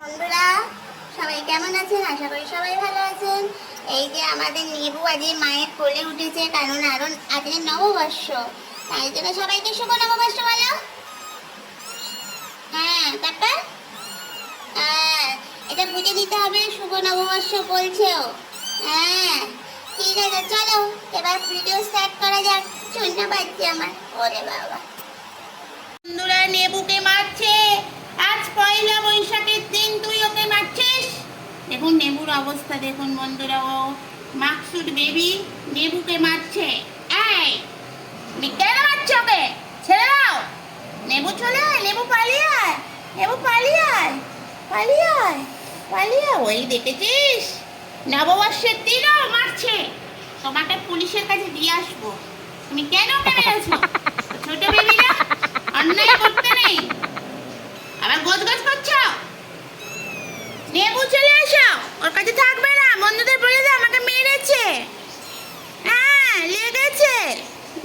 বন্ধুরা সবাই কেমন আছেন? আশা করি সবাই ভালো আছেন। এই যে আমাদের নেবু আজকে মায়ের কোলে উঠেছে, কারণ আজকে নববর্ষ, তাই জন্য সবাইকে শুভ নববর্ষ বলো। হ্যাঁ, তারপর এটা বুঝে নিতে হবে, শুভ নববর্ষ বলছেও। হ্যাঁ, ঠিক আছে, চলো এবার ভিডিও স্টার্ট করা যাক। চুনটা বাজছে আমার, ওরে বাবা। বন্ধুরা নেবুকে মারছে, আজ পয়লা বৈশাখের দিন তুই ওকে মারছিস। দেখুন নেবুর অবস্থা দেখুন বন্ধুরা, ও মাকসুদ বেবি নেবুকে মারছে। এই তুমি কেন মারছো ওকে? ছেড়ে দাও। নেবু চলে আয়, নেবু পালিয়ে আয়, নেবু পালিয়ে আয়, পালিয়ে আয়, পালিয়ে আয়। ওই দেখেছিস, নববর্ষের দিনও মারছে। তোমাকে পুলিশের কাছে দিয়ে আসবো। তুমি কেন ওকে মেরেছো? ছোট বেবিরা অন্যায় করতে নেই, আবার গোছগাছ করছো। নেবু চলে এসো, ওর কাছে থাকবে না। বন্ধুদের বলে দাও আমাকে মেরেছে। হ্যাঁ লেগেছে,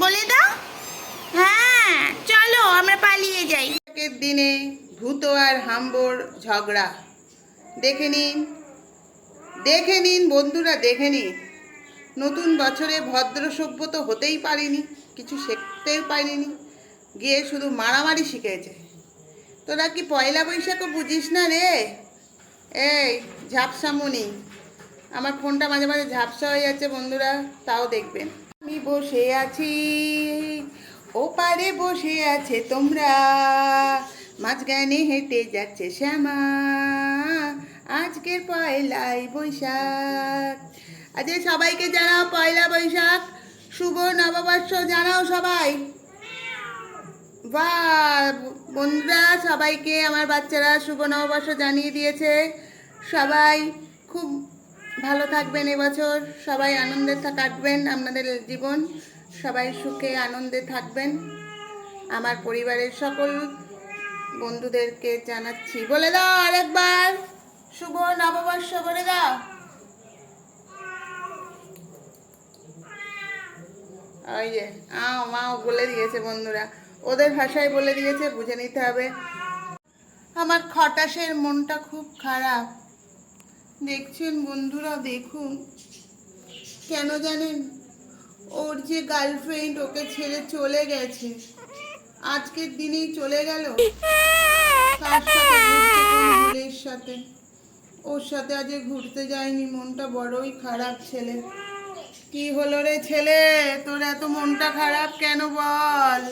বলে দাও। হ্যাঁ চলো আমরা পালিয়ে যাই। আজকের দিনে ভূত আর হাম্বর ঝগড়া দেখে নিন, দেখে নিন বন্ধুরা, দেখে নিন। নতুন বছরে ভদ্র সভ্য তো হতেই পারিনি, কিছু শিখতেও পারিনি, গিয়ে শুধু মারামারি শিখেছে। তোরা কি পয়লা বৈশাখও বুঝিস না রে? এই ঝাপসামুনি, আমার ফোনটা মাঝে মাঝে ঝাপসা হয়ে যাচ্ছে বন্ধুরা, তাও দেখবেন। আমি বসে আছি, ওপারে বসে আছে তোমরা, মাঝখানে হেঁটে যাচ্ছে শ্যামা, আজকের পয়লাই বৈশাখ। আজকে সবাইকে জানাও পয়লা বৈশাখ, শুভ নববর্ষ জানাও সবাই। বাহ বন্ধুরা, সবাইকে আমার বাচ্চারা শুভ নববর্ষ জানিয়ে দিয়েছে। সবাই খুব ভালো থাকবেন এবছর, সবাই আনন্দে কাটবেন আপনাদের জীবন, সবাই সুখে আনন্দে থাকবেন। আমার পরিবারের সকল বন্ধুদেরকে জানাচ্ছি। বলে দাও আরেকবার, শুভ নববর্ষ বলে দাও। ওই যে মাও বলে দিয়েছে বন্ধুরা, ওদের ভাষায় বলে দিয়েছে, বুঝে নিতে হবে। আমার খটাসের মনটা খুব খারাপ, দেখছেন বন্ধুরা, দেখুন। কেন জানেন? ওর যে গার্লফ্রেন্ড ওকে ছেড়ে চলে গেছে, আজকের দিনেই চলে গেল। তার সাথে ঘুরতে, কোন ছেলের সাথে, ওর সাথে আজ ঘুরতে যায়নি। মনটা বড়ই খারাপ ছেলে। কি হলো রে ছেলে, তোর এত মনটা খারাপ কেন বল?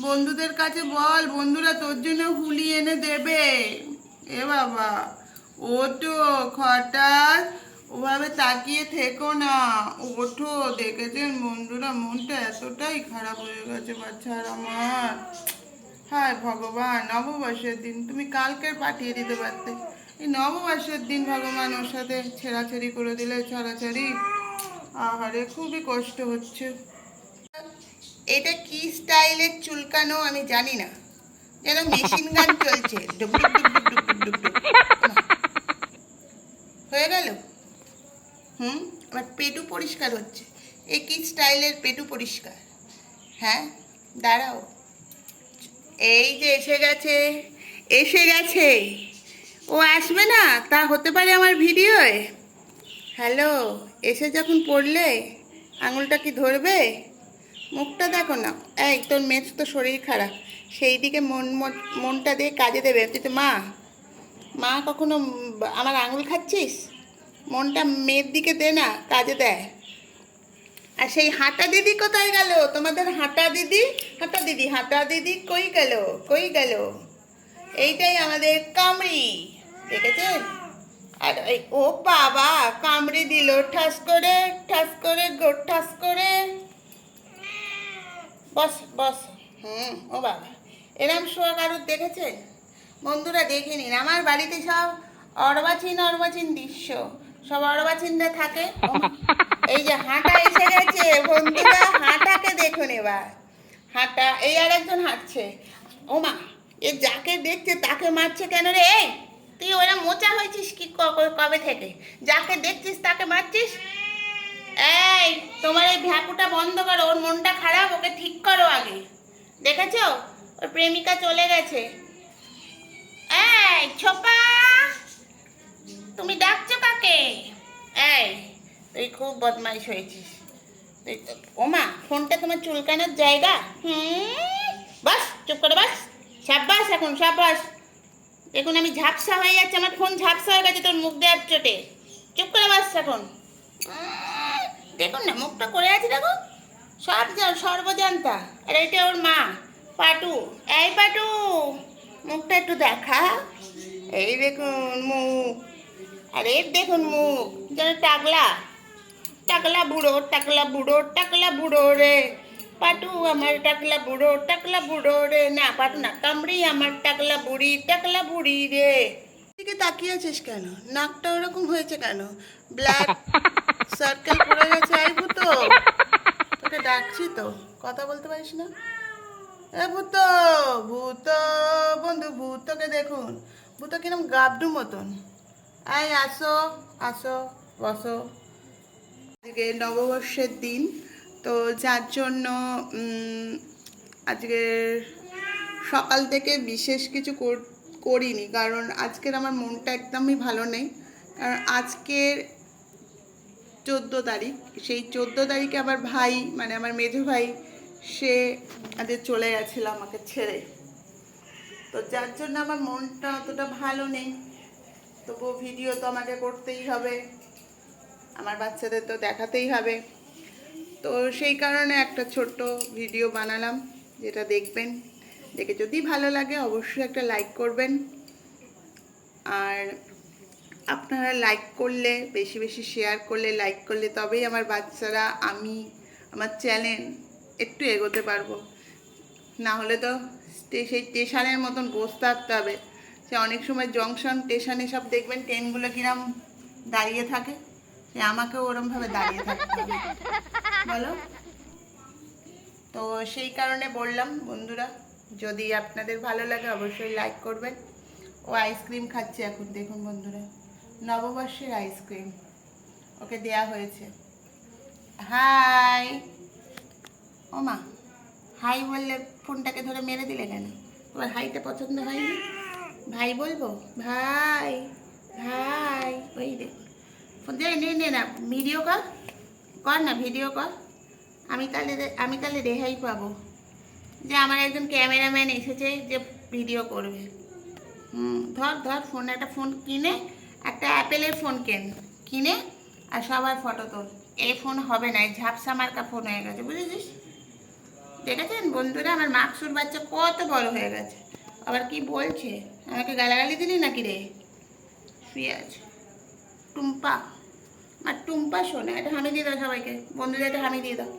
বন্ধুদের কাছে বল, বন্ধুরা তোর জন্য হুলি এনে দেবে। এ বাবা, ওঠো খটাস, ওভাবে তাকিয়ে থেকো না, ওঠো। দেখেছেন বন্ধুরা, মনটা এতটাই খারাপ হয়ে গেছে বাচ্চার আমার। হায় ভগবান, নববর্ষের দিন তুমি কালকে পাঠিয়ে দিতে পারতে, এই নববর্ষের দিন ভগবান ওর সাথে ছেড়াছাড়ি করে দিলে, ছাড়াছাড়ি। আহারে খুবই কষ্ট হচ্ছে। এটা কি স্টাইলের চুলকানো আমি জানি না, যেন মেশিন গান চলছে, ডুবডুব ডুবডুব ডুবডুব ডুবডুব। হয়ে গেল। আমার পেটু পরিষ্কার হচ্ছে। এ কি স্টাইলের পেটু পরিষ্কার? হ্যাঁ দাঁড়াও, এই যে এসে গেছে, এসে গেছে। ও আসবে না তা হতে পারে আমার ভিডিওয়? হ্যালো, এসে যখন পড়লে আঙুলটা কি ধরবে? মুখটা দেখো না। এই তোর মেয়ের তো শরীর খারাপ, সেই দিকে মনটা দিয়ে কাজে দেবে। তুই তো মা, মা কখনো আমার আঙুল খাচ্ছিস? মনটা মেয়ের দিকে দে না, কাজে দেয়। আর সেই হাঁটা দিদি কোথায় গেল? তোমাদের হাঁটা দিদি, হাঁটা দিদি, হাঁটা দিদি কই গেল, কই গেল? এইটাই আমাদের কামড়ি, দেখেছেন? আর ও বাবা, কামড়ে দিল ঠাস করে, ঠাস করে, ঠাস করে। বস বস। ও বাবা, এরম শোয়া কারুর দেখেছেন? বন্ধুরা দেখে নিন, আমার বাড়িতে সব অর্বাচীন অর্বাচীন দৃশ্য, সব অর্বাচীনরা থাকে। এই যে হাঁটা এসে গেছে বন্ধুরা, হাঁটাকে দেখুন এবার। হাঁটা, এই আর একজন হাঁটছে। ও মা, এ যাকে দেখছে তাকে মারছে কেন রে? তুই ওরা মোচা হয়েছিস কি কবে থেকে? যাকে দেখছিস তাকে মারছিস? এই তোমার এই ভ্যাপুটা বন্ধ করো, ওর মনটা খারাপ, ওকে ঠিক করো আগে। দেখেছো, ওর প্রেমিকা চলে গেছে। এই ছোপা, তুমি ডাকছো কাকে? এই তুই খুব বদমাইশ হয়েছিস তুই তো। ওমা, ফোনটা তোমার চুলকানোর জায়গা। বাস, চুপ করে বাস। সাব্বাস, এখন সাব্বাস। দেখুন আমি ঝাপসা হয়ে যাচ্ছে, আমার ফোন ঝাপসা হয়ে গেছে তোর মুখ দেওয়ার চোটে। চুপ করে বাস এখন। দেখুন না মুখটা করে আছে, দেখো সব সর্বজান্তা। আর এটা ওর মা পাটু। এই পাটু, মুখটা একটু দেখা। এই দেখুন মুখ, আর এর দেখুন মুখ যেন টাকলা টাকলা বুড়ো, টাকলা বুড়ো, টাকলা বুড়ো রে পাটু আমার টাকলা বুড়ো, টাকলা বুড়ো রে। না পাটু না, কামড়ি আমার টাকলা বুড়ি রে। দিকে তাকিয়ে আছিস কেন? নাকটা ওরকম হয়েছে কেন? ব্ল্যাক সার্কেল পড়ে গেছে। এই ভূত, তোকে ডাকছি তো, কথা বলতে পারিস না? এ ভূত, ভূত বন্ধু, ভূতকে দেখুন। ভূত কিরম গাবডু মতন। এই আসো আসো, বসো। আজকে নববর্ষের দিন, তো যার জন্য আজকে সকাল থেকে বিশেষ কিছু করিনি, কারণ আজকের আমার মনটা একদমই ভালো নেই। কারণ আজকের 14 তারিখ, সেই 14 তারিখে আমার ভাই, মানে আমার মেজো ভাই, সে আজকে চলে গেছিল আমাকে ছেড়ে। তো যার জন্য আমার মনটা অতটা ভালো নেই। তবুও ভিডিও তো আমাকে করতেই হবে, আমার বাচ্চাদের তো দেখাতেই হবে। তো সেই কারণে একটা ছোট্ট ভিডিও বানালাম, যেটা দেখবেন। দেখে যদি ভালো লাগে অবশ্যই একটা লাইক করবেন। আর আপনারা লাইক করলে, বেশি বেশি শেয়ার করলে, লাইক করলে, তবেই আমার বাচ্চারা, আমি, আমার চ্যানেল একটু এগোতে পারবো। না হলে তো সেই স্টেশনের মতন বসে থাকতে হবে। সে অনেক সময় জংশন স্টেশনে সব দেখবেন ট্রেনগুলো কিরম দাঁড়িয়ে থাকে, সে আমাকেও ওরমভাবে দাঁড়িয়ে থাকতে হবে, বলো। তো সেই কারণে বললাম বন্ধুরা, যদি আপনাদের ভালো লাগে অবশ্যই লাইক করবেন। ও আইসক্রিম খাচ্ছে এখন, দেখুন বন্ধুরা, নববর্ষের আইসক্রিম ওকে দেয়া হয়েছে। হাই। ও মা, হাই বললে ফোনটাকে ধরে মেরে দিলে কেন? তোমার হাইটা পছন্দ হয়নি? ভাই বলবো? ভাই, ভাই। ওই দেখুন ফোন দিয়ে নে না, ভিডিও কর না, ভিডিও কর। আমি তাহলে রেহাই পাবো যে আমার একজন ক্যামেরাম্যান এসেছে যে ভিডিও করবে। ধর ফোন, একটা ফোন কিনে, একটা অ্যাপেলের ফোন কিনে আর সবার ফটো তোল। এই ফোন হবে না, এই ঝাপসা মার্কা ফোন হয়ে গেছে, বুঝেছিস? দেখেছেন বন্ধুরা, আমার মাকসুর বাচ্চা কত বড় হয়ে গেছে। আবার কি বলছে, আমাকে গালাগালি দিলি নাকি রে? শুয়ে আছে টুম্পা, আর টুম্পা শোনা। এটা হামি দিয়ে দাও সবাইকে, বন্ধুরা এটা হামি দিয়ে দাও।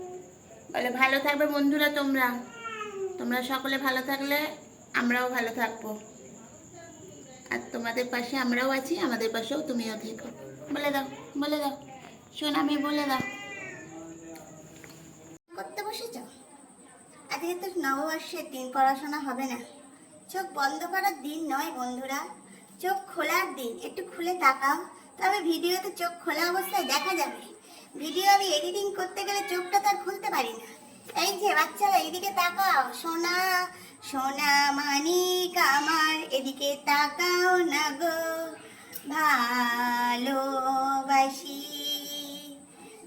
বলে ভালো থাকবে বন্ধুরা, তোমরা সকলে ভালো থাকলে আমরাও ভালো থাকবো। আর তোমাদের পাশে আমরাও আছি, আমাদের পাশেও তুমিও থেকো। বলে দাও শোন, আমি বলে দাও। করতে বসেছ? আজকে তো নববর্ষের দিন, পড়াশোনা হবে না। চোখ বন্ধ করার দিন নয় বন্ধুরা, চোখ খোলার দিন। একটু খুলে তাকাও, তবে ভিডিওতে চোখ খোলা অবস্থায় দেখা যাবে। ভিডিও আমি এডিটিং করতে গেলে চোখটা তো আর খুলতে পারি না। এই যে বাচ্চারা এদিকে তাকাও, সোনা সোনা মানিক আমার, এদিকে তাকাও না গো, ভালোবাসি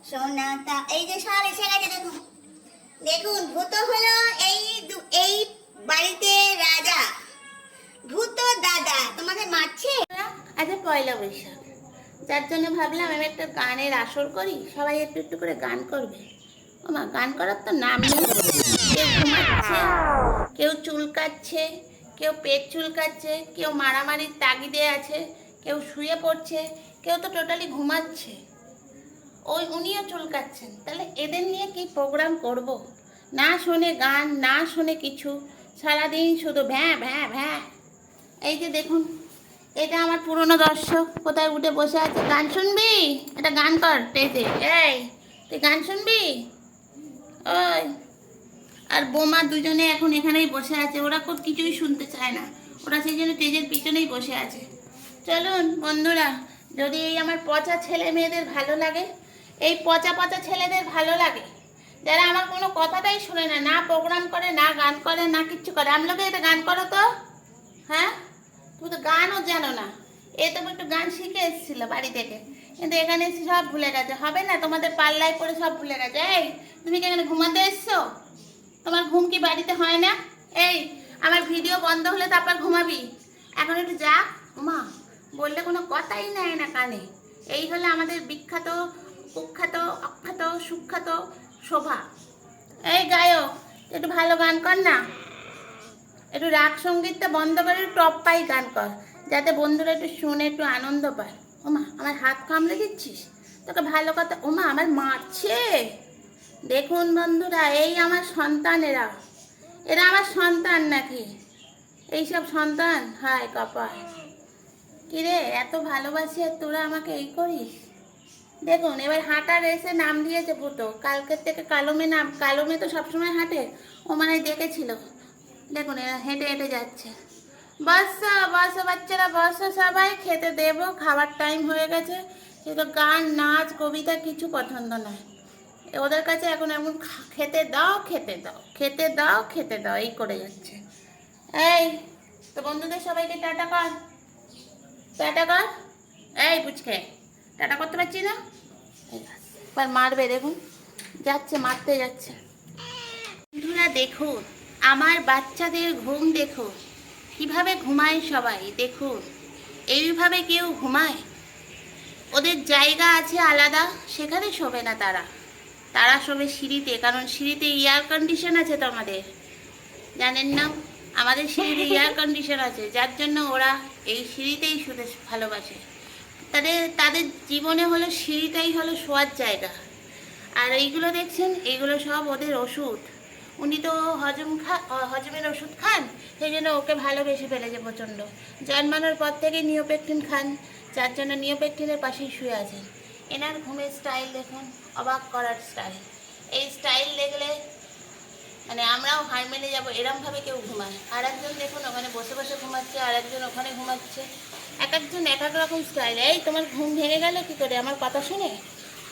সোনা। এই যে সব এসে গেছে, দেখুন ভূত হলো এই বাড়িতে রাজা। ভূত দাদা তোমাদের মারছে। আচ্ছা পয়লা বৈশাখ, যার জন্য ভাবলাম আমি একটা গানের আসর করি, সবাই একটু একটু করে গান করবে। ও মা, গান করার তো নাম নেই। কেউ ঘুমাচ্ছে, কেউ চুলকাচ্ছে, কেউ পেট চুলকাচ্ছে, কেউ মারামারির তাগিদে আছে, কেউ শুয়ে পড়ছে, কেউ তো টোটালি ঘুমাচ্ছে। উনিও চুলকাচ্ছেন। তাহলে এদের নিয়ে কি প্রোগ্রাম করব? না শোনে গান, না শোনে কিছু, সারাদিন শুধু ভ্যাঁ ভ্যাঁ ভ্যাঁ। এই যে দেখুন, এটা আমার পুরনো দর্শক কোথায় উঠে বসে আছে। গান শুনবি? এটা গান কর স্টেজে। এই তুই গান শুনবি? ওই আর বোমা দুজনে এখন এখানেই বসে আছে, ওরা কিছুই শুনতে চায় না, ওরা সেই জন্য স্টেজের পিছনেই বসে আছে। চলুন বন্ধুরা, যদি এই আমার পচা ছেলে মেয়েদের ভালো লাগে, এই পচা পচা ছেলেদের ভালো লাগে, যারা আমার কোনো কথাটাই শোনে না, না প্রোগ্রাম করে, না গান করে, না কিচ্ছু করে। আমি লোকে এটা গান করো তো, হ্যাঁ? তুমি তো গানও জানো না। এ তো একটু গান শিখে এসেছিল বাড়ি থেকে, কিন্তু এখানে এসে সব ভুলে গেছে। হবে না, তোমাদের পাল্লায় পড়ে সব ভুলে গেছে। এই তুমি কি এখানে ঘুমাতে এসছো? তোমার ঘুম কি বাড়িতে হয় না? এই আমার ভিডিও বন্ধ হলে তারপর ঘুমাবি। এখন একটু যা। মা বললে কোনো কথাই নেয় না কানে। এই হলো আমাদের বিখ্যাত কুখ্যাত অখ্যাত সুখ্যাত শোভা। এই গায়ক, একটু ভালো গান কর না। একটু রাগ সঙ্গীতটা বন্ধ করে টপ পাই গান কর, যাতে বন্ধুরা একটু শুনে একটু আনন্দ পায়। ওমা আমার হাত কামড়ে দিচ্ছিস? তোকে ভালো কথা। ওমা আমার মারছে। দেখুন বন্ধুরা, এই আমার সন্তানেরা, এরা আমার সন্তান নাকি? এইসব সন্তান, হায় কপাল। কিরে এত ভালোবাসি আর তোরা আমাকে এই করিস? দেখুন এবার হাঁটার রেসে নাম দিয়েছে ভূতো। কালকের থেকে কালমে নাম, কালমে তো সবসময় হাঁটে, ও মানে দেখেছিল। দেখুন এরা হেঁটে হেঁটে যাচ্ছে। বসো বসো বাচ্চারা, বসো সবাই, খেতে দেবো, খাবার টাইম হয়ে গেছে। কিন্তু গান নাচ কবিতা কিছু পছন্দ নয় ওদের কাছে এখন। এমন খেতে দাও খেতে দাও খেতে দাও খেতে দাও এই করে যাচ্ছে। এই তো বন্ধুদের সবাইকে টাটা কর, টাটা কর। এই বুঝকে টাটা করতে পারছি না, এবার মারবে। দেখুন যাচ্ছে, মারতে যাচ্ছে। বন্ধুরা দেখুন আমার বাচ্চাদের ঘুম, দেখুন কিভাবে ঘুমায় সবাই। দেখুন এইভাবে কেউ ঘুমায়? ওদের জায়গা আছে আলাদা, সেখানে শোবে না তারা। তারা শোবে সিঁড়িতে, কারণ সিঁড়িতে এয়ার কন্ডিশন আছে। তো আমাদের জানেন না, আমাদের সিঁড়িতে এয়ার কন্ডিশন আছে, যার জন্য ওরা এই সিঁড়িতেই শুতে ভালোবাসে। তাদের তাদের জীবনে হলো সিঁড়িটাই হলো শোয়ার জায়গা। আর এইগুলো দেখছেন, এইগুলো সব ওদের ওষুধ। উনি তো হজমের ওষুধ খান, সেই জন্য ওকে ভালোবেসে ফেলেছে প্রচণ্ড। জন্মানোর পর থেকে নিওপেকটিন খান, যার জন্য নিওপেকটিনের পাশেই শুয়ে আছেন। এনার ঘুমের স্টাইল দেখুন, অবাক করার স্টাইল। এই স্টাইল দেখলে মানে আমরাও হার মেনে যাবো, এরমভাবে কেউ ঘুমায়। আর একজন দেখুন ওখানে বসে বসে ঘুমাচ্ছে, আর একজন ওখানে ঘুমাচ্ছে। এক একজন এক এক রকম স্টাইল। এই তোমার ঘুম ভেঙে গেল কি করে আমার কথা শুনে?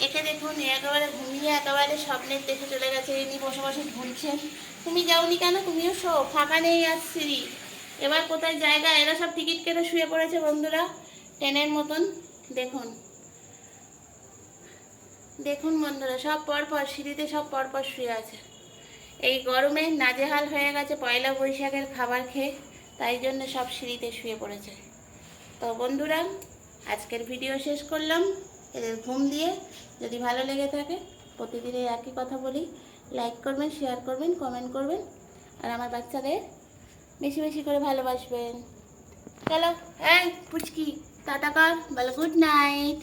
একে দেখুন একেবারে ঘুমিয়ে একেবারে স্বপ্নের দেখে চলে গেছে, ইনি বসে বসে ঘুরছেন। তুমি যাওনি কেন? তুমিও শো, ফাঁকা নেই আর সিঁড়ি। এবার কোথায় জায়গা? এরা সব টিকিট কেটে শুয়ে পড়েছে বন্ধুরা, ট্রেনের মতন। দেখুন দেখুন বন্ধুরা, সব পরপর সিঁড়িতে সব পরপর শুয়ে আছে। এই গরমে নাজেহাল হয়ে গেছে পয়লা বৈশাখের খাবার খেয়ে, তাই জন্য সব সিঁড়িতে শুয়ে পড়েছে। তো বন্ধুরা আজকের ভিডিও শেষ করলাম এদের ঘুম দিয়ে। যদি ভালো লেগে থাকে, প্রতিদিনের একই কথা বলি, লাইক করবেন, শেয়ার করবেন, কমেন্ট করবেন, আর আমার বাচ্চাদের বেশি বেশি করে ভালোবাসবেন। চলো এই পুচকি টাটা কর, বলো গুড নাইট।